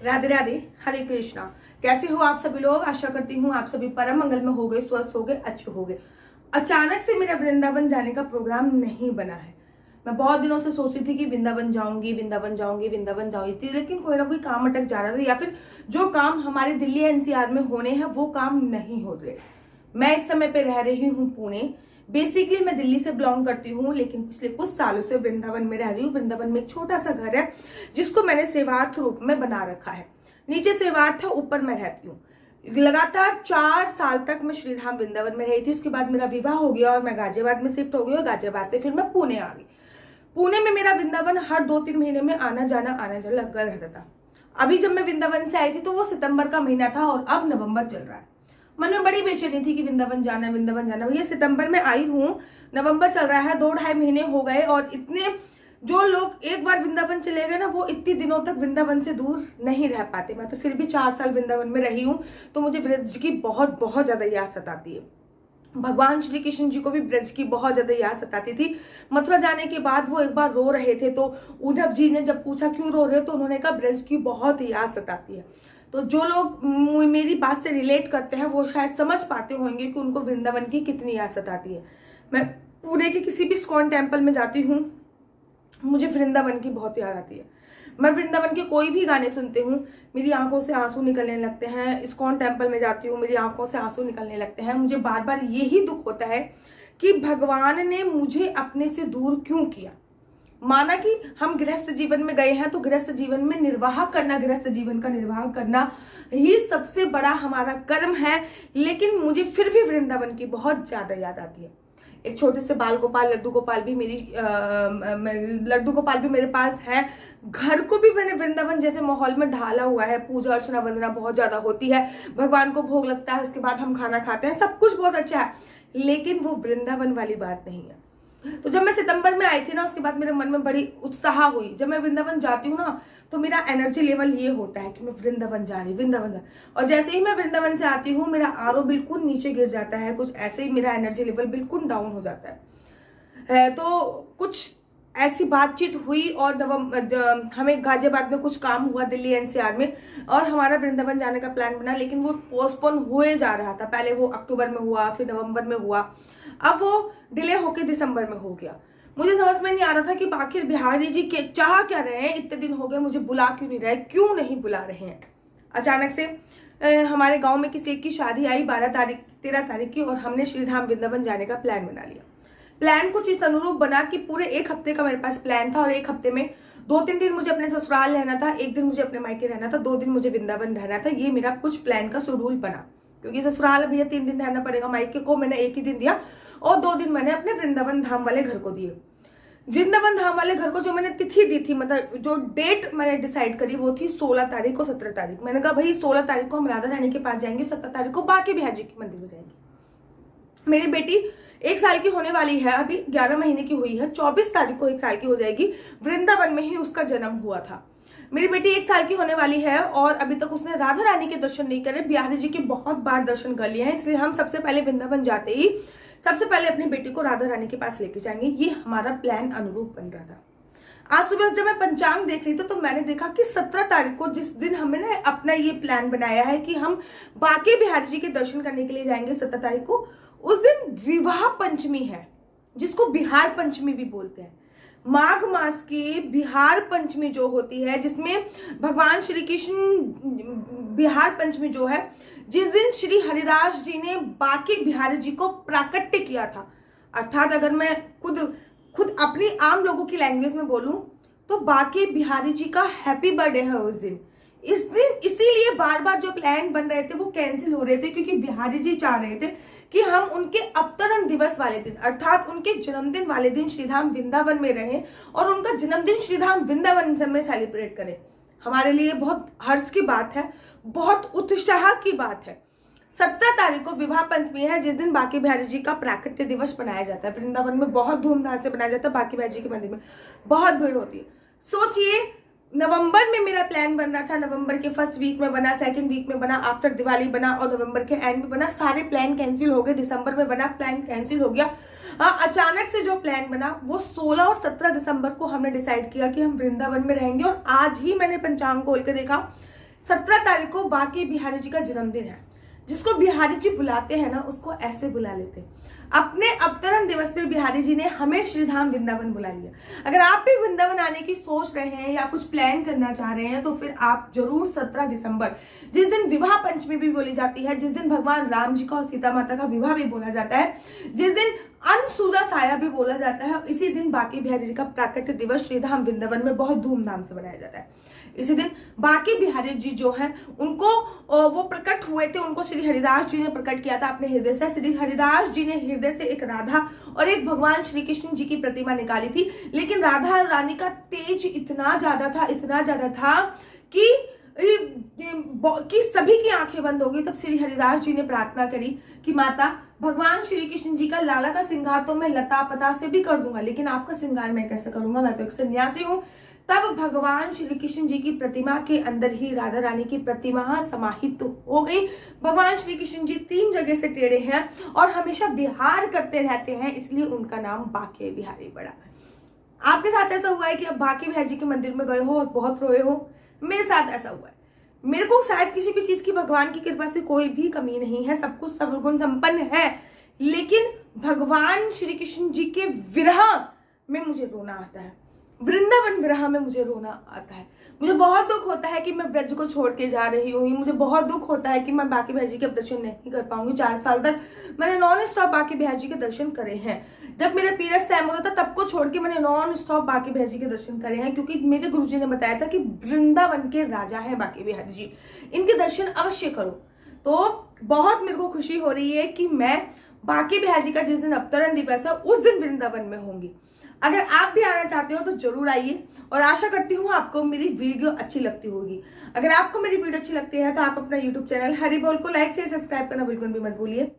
राधे राधे, हरे कृष्णा। कैसे हो आप सभी लोग? आशा करती हूँ आप सभी परम मंगल में हो गए, स्वस्थ हो गए, अच्छे हो गए। अचानक से मेरा वृंदावन जाने का प्रोग्राम नहीं बना है। मैं बहुत दिनों से सोची थी कि वृंदावन जाऊंगी, वृंदावन जाऊंगी, वृंदावन जाऊंगी थी, लेकिन कोई ना कोई काम अटक जा रहा था, या फिर जो काम हमारे दिल्ली एनसीआर में होने हैं वो काम नहीं हो रहे। मैं इस समय पे रह रही हूँ पुणे। बेसिकली मैं दिल्ली से बिलोंग करती हूँ, लेकिन पिछले कुछ सालों से वृंदावन में रह रही हूँ। वृंदावन में एक छोटा सा घर है जिसको मैंने सेवार्थ रूप में बना रखा है। नीचे सेवार्थ है, ऊपर मैं रहती हूँ। लगातार 4 साल तक मैं श्रीधाम वृंदावन में रही थी। उसके बाद मेरा विवाह हो गया और मैं गाजियाबाद में शिफ्ट हो गई, और गाजियाबाद से फिर मैं पुणे आ गई। पुणे में मेरा वृंदावन हर 2-3 महीने में आना जाना लगा रहता था। अभी जब मैं वृंदावन से आई थी तो वो सितंबर का महीना था और अब नवंबर चल रहा है। मन में बड़ी बेचैनी थी कि वृंदावन जाना, वृंदावन जाना। भैया सितंबर में आई हूँ, नवंबर चल रहा है, 2-2.5 महीने हो गए, और इतने जो लोग एक बार वृंदावन चले गए ना, वो इतनी दिनों तक वृंदावन से दूर नहीं रह पाते। मैं तो फिर भी 4 साल वृंदावन में रही हूँ, तो मुझे ब्रज की बहुत बहुत ज्यादा याद सताती है। भगवान श्री कृष्ण जी को भी ब्रज की बहुत ज्यादा याद सताती थी। मथुरा जाने के बाद वो एक बार रो रहे थे, तो उद्धव जी ने जब पूछा क्यों रो रहे हो, तो उन्होंने कहा ब्रज की बहुत याद सताती है। तो जो लोग मेरी बात से रिलेट करते हैं वो शायद समझ पाते होंगे कि उनको वृंदावन की कितनी याद सताती है। मैं पुणे के किसी भी इस्कॉन टेम्पल में जाती हूँ, मुझे वृंदावन की बहुत याद आती है। मैं वृंदावन के कोई भी गाने सुनती हूँ, मेरी आंखों से आंसू निकलने लगते हैं। इस्कॉन टेम्पल में जाती हूँ, मेरी आंखों से आंसू निकलने लगते हैं। मुझे बार बार यही दुख होता है कि भगवान ने मुझे अपने से दूर क्यों किया। माना कि हम गृहस्थ जीवन में गए हैं, तो गृहस्थ जीवन में निर्वाह करना, गृहस्थ जीवन का निर्वाह करना ही सबसे बड़ा हमारा कर्म है, लेकिन मुझे फिर भी वृंदावन की बहुत ज्यादा याद आती है। एक छोटे से बाल गोपाल, लड्डू गोपाल भी लड्डू गोपाल भी मेरे पास है। घर को भी मैंने वृंदावन जैसे माहौल में ढाला हुआ है। पूजा अर्चना वंदना बहुत ज्यादा होती है, भगवान को भोग लगता है, उसके बाद हम खाना खाते हैं, सब कुछ बहुत अच्छा है, लेकिन वो वृंदावन वाली बात नहीं है। तो जब मैं सितंबर में आई थी ना, उसके बाद मेरे मन में बड़ी उत्साह हुई। जब मैं वृंदावन जाती हूँ ना, तो मेरा एनर्जी लेवल ये होता है कि मैं वृंदावन जा रही, वृंदावन जा। और जैसे ही मैं वृंदावन से आती हूँ, मेरा आरओ बिल्कुल नीचे गिर जाता है, कुछ ऐसे ही मेरा एनर्जी लेवल बिल्कुल डाउन हो जाता है। तो कुछ ऐसी बातचीत हुई, और हमें गाजियाबाद में कुछ काम हुआ दिल्ली एनसीआर में, और हमारा वृंदावन जाने का प्लान बना, लेकिन वो पोस्टपोन हुए जा रहा था। पहले वो अक्टूबर में हुआ, फिर नवंबर में हुआ, अब वो डिले होके दिसंबर में हो गया। मुझे समझ में नहीं आ रहा था कि आखिर बिहारी जी के चाह क्या रहे हैं। इतने दिन हो गए, मुझे बुला क्यों नहीं रहे, क्यों नहीं बुला रहे हैं। अचानक से हमारे गांव में किसी एक की शादी आई 13 तारीख की, और हमने श्रीधाम वृंदावन जाने का प्लान बना लिया। प्लान कुछ इस अनुरूप बना कि पूरे 1 हफ्ते का मेरे पास प्लान था, और 1 हफ्ते में 2-3 दिन मुझे अपने ससुराल रहना था, 1 दिन मुझे अपने मायके रहना था, 2 दिन मुझे वृंदावन रहना था। ये मेरा कुछ प्लान का शेड्यूल बना, क्योंकि ससुराल भैया 3 दिन रहना पड़ेगा, मायके को मैंने 1 ही दिन दिया, और 2 दिन मैंने अपने वृंदावन धाम वाले घर को दिए। वृंदावन धाम वाले घर को जो मैंने तिथि दी थी, मतलब जो डेट मैंने डिसाइड करी, वो थी 16 तारीख और 17 तारीख। मैंने कहा भाई 16 तारीख को हम राधा रानी के पास जाएंगे, 17 तारीख को बांके बिहारी जी के मंदिर में जाएंगे। मेरी बेटी 1 साल की होने वाली है, अभी 11 महीने की हुई है, 24 तारीख को 1 साल की हो जाएगी। वृंदावन में ही उसका जन्म हुआ था। मेरी बेटी 1 साल की होने वाली है, और अभी तक उसने राधा रानी के दर्शन नहीं करे। बिहारी जी के बहुत बार दर्शन कर लिए हैं, इसलिए हम सबसे पहले वृंदावन जाते ही सबसे पहले अपनी बेटी को राधा रानी के पास लेके जाएंगे। ये हमारा प्लान अनुरूप बन रहा था। आज सुबह जब मैं पंचांग देख रही थी, तो मैंने देखा कि 17 तारीख को, जिस दिन हमने अपना ये प्लान बनाया है कि हम बांके बिहारी जी के दर्शन करने के लिए जाएंगे 17 तारीख को, उस दिन विवाह पंचमी है, जिसको बिहार पंचमी भी बोलते हैं। माघ मास की बिहार पंचमी जो होती है, जिसमें भगवान श्री कृष्ण, बिहार पंचमी जो है, जिस दिन श्री हरिदास जी ने बांके बिहारी जी को प्राकट्य किया था, अर्थात अगर मैं खुद अपनी आम लोगों की लैंग्वेज में बोलूं, तो बांके बिहारी जी का हैप्पी बर्थडे है उस दिन। इस दिन इसीलिए बार बार जो प्लान बन रहे थे वो कैंसिल हो रहे थे, क्योंकि बिहारी जी चाह रहे थे कि हम उनके अवतरण दिवस वाले दिन, अर्थात उनके जन्मदिन वाले दिन श्रीधाम वृंदावन में रहें, और उनका जन्मदिन श्रीधाम वृंदावन में सेलिब्रेट करें। हमारे लिए बहुत हर्ष की बात है, बहुत उत्साह की बात है। 17 तारीख को विवाह पंचमी है, जिस दिन बांके बिहारी जी का प्राकट्य दिवस मनाया जाता है। वृंदावन में बहुत धूमधाम से मनाया जाता है, बांके बिहारी जी के मंदिर में बहुत भीड़ होती है। सोचिए, नवंबर में मेरा प्लान बन रहा था, नवंबर के फर्स्ट वीक में बना, सेकंड वीक में बना, आफ्टर दिवाली बना, और नवंबर के एंड में बना। सारे प्लान कैंसिल हो गए। दिसंबर में बना, प्लान कैंसिल हो गया। अचानक से जो प्लान बना वो 16 और 17 दिसंबर को हमने डिसाइड किया कि हम वृंदावन में रहेंगे। और आज ही मैंने पंचांग खोल के देखा 17 तारीख को बांके बिहारी जी का जन्मदिन है। जिसको बिहारी जी बुलाते हैं ना, उसको ऐसे बुला लेते हैं। अपने अवतरण दिवस पे बिहारी जी ने हमें श्रीधाम वृंदावन बुला लिया। अगर आप भी वृंदावन आने की सोच रहे हैं या कुछ प्लान करना चाह रहे हैं तो फिर आप जरूर 17 दिसंबर, जिस दिन विवाह पंचमी भी बोली जाती है, जिस दिन भगवान राम जी का और सीता माता का विवाह भी बोला जाता है, जिस दिन अनसुजा साया भी बोला जाता है, इसी दिन बांके बिहारी जी का प्राकट्य दिवस श्रीधाम वृंदावन में बहुत धूमधाम से मनाया जाता है। इसी दिन बांके बिहारी जी जो हैं उनको वो प्रकट हुए थे, उनको श्री हरिदास जी ने प्रकट किया था अपने हृदय से। श्री हरिदास जी ने हृदय से एक राधा और एक भगवान श्री कृष्ण जी की प्रतिमा निकाली थी, लेकिन राधा रानी का तेज इतना ज्यादा था कि सभी की आंखें बंद हो गई। तब श्री हरिदास जी ने प्रार्थना करी कि माता, भगवान श्री कृष्ण जी का लाला का श्रृंगार तो मैं लता पता से भी कर दूंगा, लेकिन आपका श्रृंगार मैं कैसे करूंगा, मैं तो एक सन्यासी हूँ। तब भगवान श्री कृष्ण जी की प्रतिमा के अंदर ही राधा रानी की प्रतिमा समाहित हो गई। भगवान श्री कृष्ण जी 3 जगह से टेढ़े हैं और हमेशा विहार करते रहते हैं, इसलिए उनका नाम बांके बिहारी पड़ा। आपके साथ ऐसा हुआ है कि आप बांके बिहारी जी के मंदिर में गए हो और बहुत रोए हो? मेरे साथ ऐसा हुआ है। मेरे को शायद किसी भी चीज की भगवान की कृपा से कोई भी कमी नहीं है, सब कुछ सर्वगुण संपन्न है, लेकिन भगवान श्री कृष्ण जी के विरह में मुझे रोना आता है, वृंदावन विरह में मुझे रोना आता है। मुझे बहुत दुख होता है कि मैं ब्रज को छोड़ के जा रही हूँ। मुझे बहुत दुख होता है कि मैं बांके बिहारी जी के दर्शन नहीं कर पाऊंगी। 4 साल तक मैंने नॉन स्टॉप बांके बिहारी जी के दर्शन करे हैं। जब मेरा पीरियड्स टाइम होता था तब को छोड़ के मैंने नॉन स्टॉप बांके बिहारी जी के दर्शन करे हैं, क्योंकि मेरे गुरुजी ने बताया था कि वृंदावन के राजा है बांके बिहारी जी, इनके दर्शन अवश्य करो। तो बहुत मेरे को खुशी हो रही है कि मैं बांके बिहारी जी का जिस दिन अवतरण दिवस है उस दिन वृंदावन में होंगी। अगर आप भी आना चाहते हो तो जरूर आइए, और आशा करती हूँ आपको मेरी वीडियो अच्छी लगती होगी। अगर आपको मेरी वीडियो अच्छी लगती है तो आप अपना यूट्यूब चैनल हरि बोल को लाइक शेयर सब्सक्राइब करना बिल्कुल भी मत भूलिए।